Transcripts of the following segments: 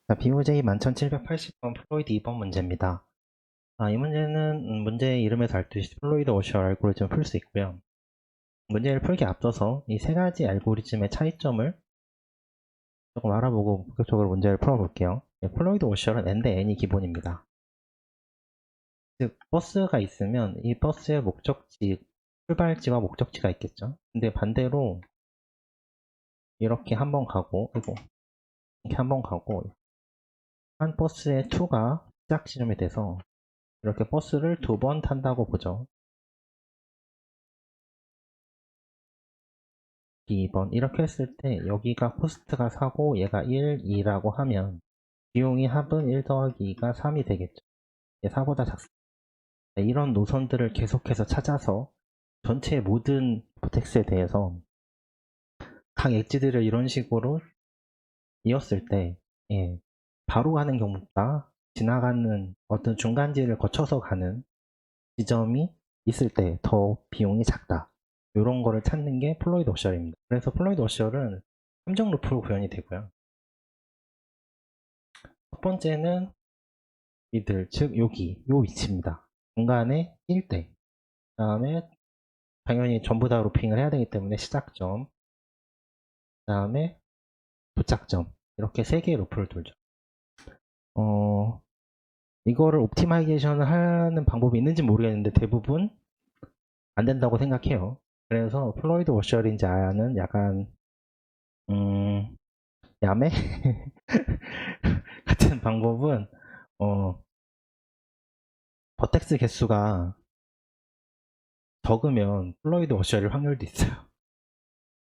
자, BOJ 11780번 플로이드 2번 문제입니다. 이 문제는 문제의 이름에서 알 듯이 플로이드 워셔 알고리즘을 풀 수 있고요. 문제를 풀기 앞서서 이 세 가지 알고리즘의 차이점을 조금 알아보고 본격적으로 문제를 풀어볼게요. 플로이드 워셔는 n 대 n이 기본입니다. 즉, 버스가 있으면 이 버스의 목적지, 출발지와 목적지가 있겠죠. 근데 반대로 이렇게 한번 가고, 이렇게 한번 가고, 한 버스의 2가 시작 지점이 돼서 이렇게 버스를 2번 탄다고 보죠. 2번 이렇게 했을 때 여기가 코스트가 4고 얘가 1, 2라고 하면 비용이 합은 1 더하기 2가 3이 되겠죠. 얘 4보다 작습니다. 이런 노선들을 계속해서 찾아서 전체 모든 버텍스에 대해서 각 엣지들을 이런 식으로 이었을 때 바로 가는 경우보다 지나가는 어떤 중간지를 거쳐서 가는 지점이 있을 때 더 비용이 작다. 이런 거를 찾는 게 플로이드 워셔입니다. 그래서 플로이드 워셔는 함정 루프로 구현이 되고요. 첫 번째는 미들, 즉 여기, 요 위치입니다. 중간에 1대. 그 다음에 당연히 전부 다 루핑을 해야 되기 때문에 시작점, 그 다음에 도착점. 이렇게 세 개의 루프를 돌죠. 이거를 옵티마이제이션을 하는 방법이 있는지 모르겠는데 대부분 안 된다고 생각해요. 그래서 플로이드 워셔인지 아야는 약간 야매 같은 방법은 버텍스 개수가 적으면 플로이드 워셔일 확률도 있어요.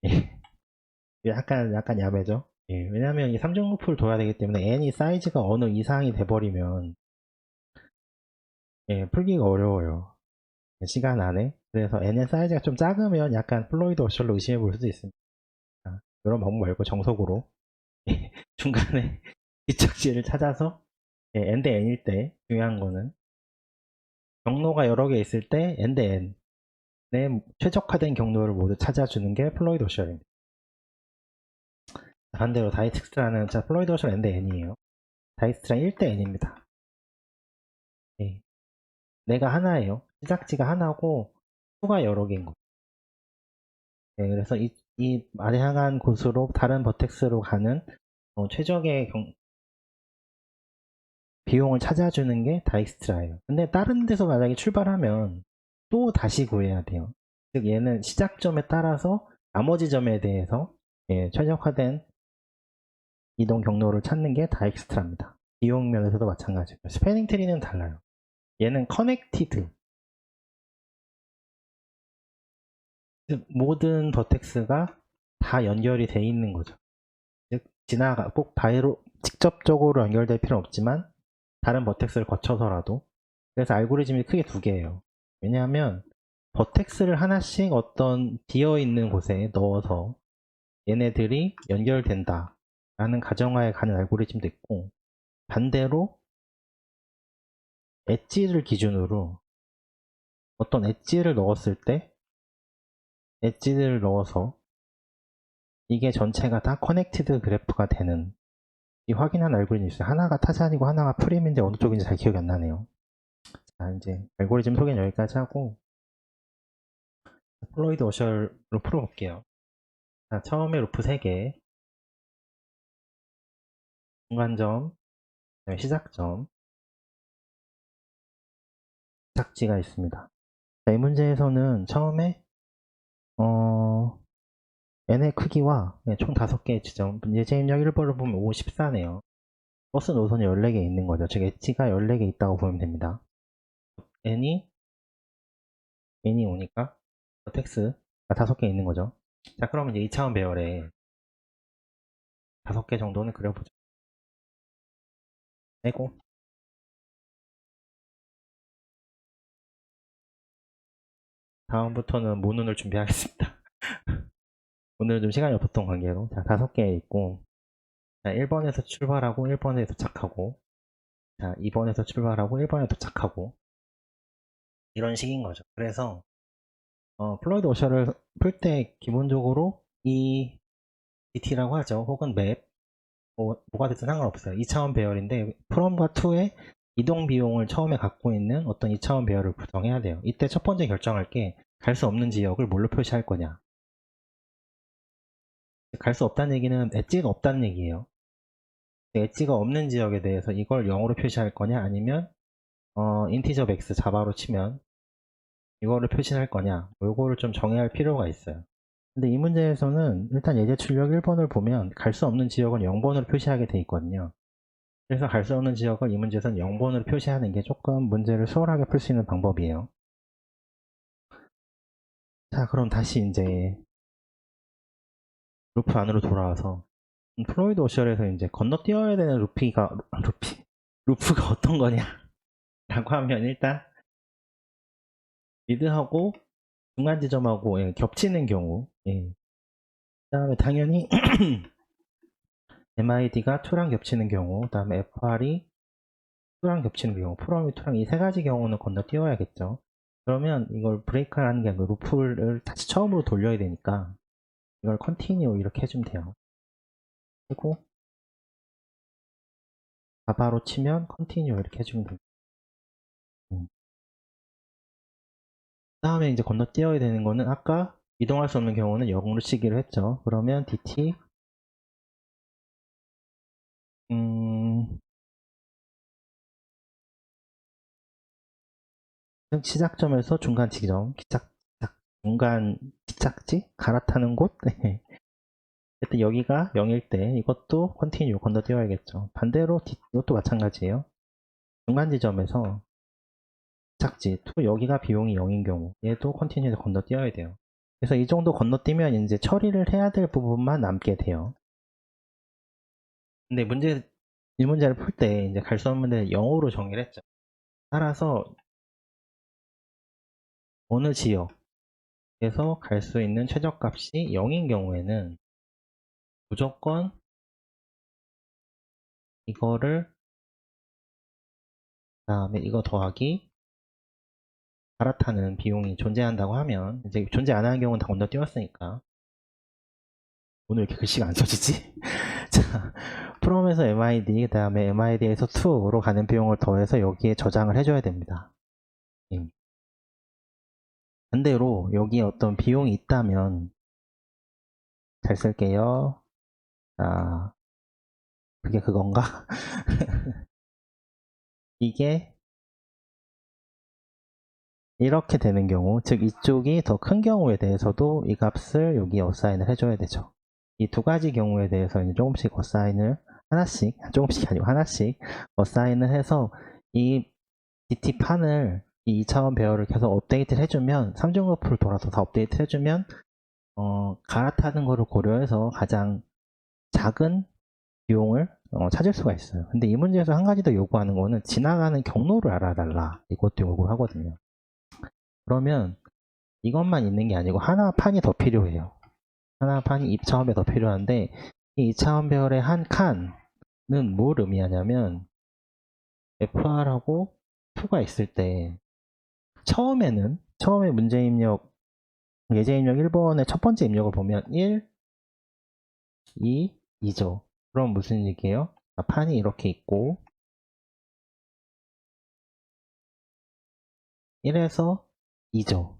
예. 약간 야매죠. 예, 왜냐면 이 3중 루프를 둬야 되기 때문에 n이 사이즈가 어느 이상이 돼버리면 풀기가 어려워요. 시간 안에. 그래서 n의 사이즈가 좀 작으면 약간 플로이드 워셔로 의심해 볼 수도 있습니다. 이런 방법 말고 정석으로 중간에 기척지를 찾아서 n 대 n일 때 중요한 거는 경로가 여러 개 있을 때 n 대 n의 최적화된 경로를 모두 찾아주는 게 플로이드 워셔입니다. 반대로 다이스트라는 플로이드 워셔 n 대 n이에요. 다이스트랑 1대 n입니다. 내가 하나예요. 시작지가 하나고 수가 여러 개인 거예요. 그래서 이 아래 향한 곳으로 다른 버텍스로 가는 최적의 비용을 찾아주는 게 다이스트라예요. 근데 다른 데서 만약에 출발하면 또 다시 구해야 돼요. 즉 얘는 시작점에 따라서 나머지 점에 대해서 최적화된 이동 경로를 찾는 게 다이스트라입니다. 비용 면에서도 마찬가지고요. 스패닝 트리는 달라요. 얘는 커넥티드, 모든 버텍스가 다 연결이 돼 있는 거죠. 즉 꼭 바이로 직접적으로 연결될 필요는 없지만 다른 버텍스를 거쳐서라도. 그래서 알고리즘이 크게 두 개예요. 왜냐하면 버텍스를 하나씩 어떤 비어있는 곳에 넣어서 얘네들이 연결된다 라는 가정하에 가는 알고리즘도 있고, 반대로 엣지를 기준으로 어떤 엣지를 넣었을 때 엣지를 넣어서 이게 전체가 다 커넥티드 그래프가 되는 이 확인한 알고리즘이 있어요. 하나가 타잔이고 하나가 프림인데 어느 쪽인지 잘 기억이 안 나네요. 자, 이제 알고리즘 소개는 여기까지 하고 플로이드 워셔로 풀어볼게요. 자, 처음에 루프 3개, 중간점, 시작점, 시작지가 있습니다. 자, 이 문제에서는 처음에 n의 크기와 총 5개의 지점, 예제 입력 1번을 보면 5, 14네요. 버스 노선이 14개 있는 거죠. 즉 엣지가 14개 있다고 보면 됩니다. n이 오니까 버텍스가 5개 있는 거죠. 자, 그러면 이제 2차원 배열에 5개 정도는 그려보죠. 빼고 다음부터는 모눈을 준비하겠습니다. 오늘 좀 시간이 없었던 관계로. 자, 5개 있고, 자, 1번에서 출발하고 1번에 도착하고, 자, 2번에서 출발하고 1번에 도착하고, 이런 식인 거죠. 그래서 플로이드 오셔를 풀 때 기본적으로 이 DT라고 하죠. 혹은 맵, 뭐가 됐든 상관없어요. 2차원 배열인데 from과 to의 이동 비용을 처음에 갖고 있는 어떤 2차원 배열을 구성해야 돼요. 이때 첫 번째 결정할 게 갈 수 없는 지역을 뭘로 표시할 거냐. 갈 수 없다는 얘기는 엣지가 없다는 얘기예요. 엣지가 없는 지역에 대해서 이걸 0으로 표시할 거냐 아니면 인티저 x 자바로 치면 이거를 표시할 거냐, 요거를 좀 정해야 할 필요가 있어요. 근데 이 문제에서는 일단 예제 출력 1번을 보면 갈 수 없는 지역은 0번으로 표시하게 돼 있거든요. 그래서 갈 수 없는 지역을 이 문제에서는 0번으로 표시하는 게 조금 문제를 수월하게 풀 수 있는 방법이에요. 자, 그럼 다시 이제 루프 안으로 돌아와서 플로이드 오셜에서 이제 건너뛰어야 되는 루프가 어떤 거냐 라고 하면 일단 미드하고 중간 지점하고 겹치는 경우, 그 다음에 당연히 MID가 2랑 겹치는 경우, 그 다음에 FR이 2랑 겹치는 경우, 프롬이 2랑 이 세 가지 경우는 건너뛰어야겠죠. 그러면 이걸 브레이크라는 게 아니고 루프를 다시 처음으로 돌려야 되니까 이걸 컨티뉴 이렇게 해주면 돼요. 그리고 자바로 치면 컨티뉴 이렇게 해주면 돼요. 그 다음에 이제 건너뛰어야 되는 거는 아까 이동할 수 없는 경우는 0으로 치기로 했죠. 그러면 DT 시작점에서 중간 지점, 중간 기착지 갈아타는 곳. 네. 일단 여기가 0일 때 이것도 컨티뉴 건너뛰어야겠죠. 반대로 이것도 마찬가지예요. 중간 지점에서 기착지 또 여기가 비용이 0인 경우 얘도 컨티뉴에서 건너뛰어야 돼요. 그래서 이 정도 건너뛰면 이제 처리를 해야 될 부분만 남게 돼요. 근데 이 문제를 풀 때 이제 갈 수 없는 데는 0으로 정의를 했죠. 따라서 어느 지역에서 갈 수 있는 최저값이 0인 경우에는 무조건 이거를 그 다음에 이거 더하기 갈아타는 비용이 존재한다고 하면 이제 존재 안 하는 경우는 다 건너뛰었으니까 오늘 이렇게 글씨가 안 써지지? 자, 프롬에서 MID 그 다음에 MID에서 to로 가는 비용을 더해서 여기에 저장을 해줘야 됩니다. 반대로 여기에 어떤 비용이 있다면 잘 쓸게요. 자, 그게 그건가? 이게 이렇게 되는 경우, 즉 이쪽이 더 큰 경우에 대해서도 이 값을 여기에 어사인을 해줘야 되죠. 이 두 가지 경우에 대해서 이제 조금씩 어사인을 하나씩, 조금씩이 아니고 하나씩 어사인을 해서 이 DT 판을 이 2차원 배열을 계속 업데이트를 해주면 3중 루프를 돌아서 다 업데이트 해주면 갈아타는 거를 고려해서 가장 작은 비용을 찾을 수가 있어요. 근데 이 문제에서 한 가지 더 요구하는 거는 지나가는 경로를 알아달라, 이것도 요구를 하거든요. 그러면 이것만 있는 게 아니고 하나 판이 더 필요해요. 하나 판이 2차원배 더 필요한데 이 2차원 배열의 한 칸은 뭘 의미하냐면 FR하고 2가 있을 때 처음에 문제 입력 예제 입력 1번의 첫 번째 입력을 보면 1, 2, 2죠. 그럼 무슨 얘기예요? 판이 이렇게 있고 1에서 2죠.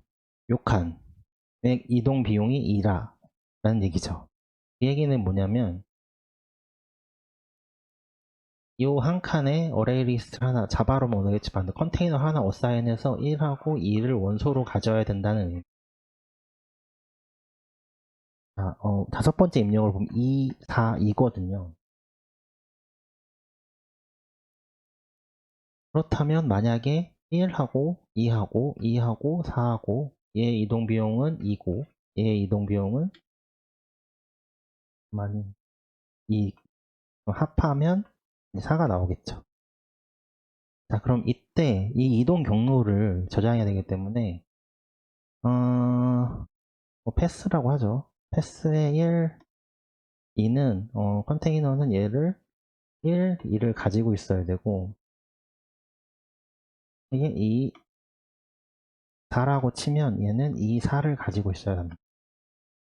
요 칸의 이동 비용이 2라 라는 얘기죠. 이 얘기는 뭐냐면 이 한 칸에 어레이 리스트를 하나 자바로 모르겠지만 컨테이너 하나 어사인해서 1하고 2를 원소로 가져야 된다는 의미. 다섯 번째 입력을 보면 2, 4, 2거든요. 그렇다면 만약에 1하고 2하고 2하고 4하고 얘의 이동 비용은 2고 얘의 이동 비용은 2 합하면 4가 나오겠죠. 자, 그럼 이때 이 이동 경로를 저장해야 되기 때문에 패스라고 하죠. 패스의 1, 2는 컨테이너는 얘를 1, 2를 가지고 있어야 되고 이게 2, 4라고 치면 얘는 2, 4를 가지고 있어야 합니다.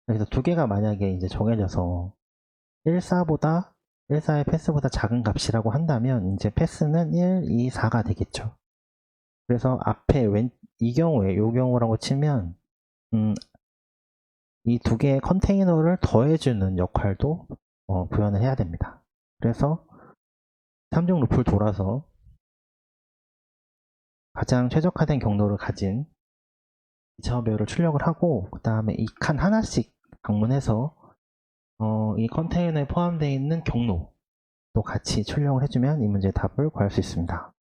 그래서 두 개가 만약에 이제 정해져서 1, 4보다 1, 4의 패스보다 작은 값이라고 한다면 이제 패스는 1, 2, 4가 되겠죠. 그래서 앞에 이 경우라고 치면 이 두 개의 컨테이너를 더해주는 역할도 구현을 해야 됩니다. 그래서 3중 루프를 돌아서 가장 최적화된 경로를 가진 2차 배열을 출력을 하고 그 다음에 이 칸 하나씩 방문해서 이 컨테이너에 포함되어 있는 경로도 같이 출력을 해주면 이 문제의 답을 구할 수 있습니다.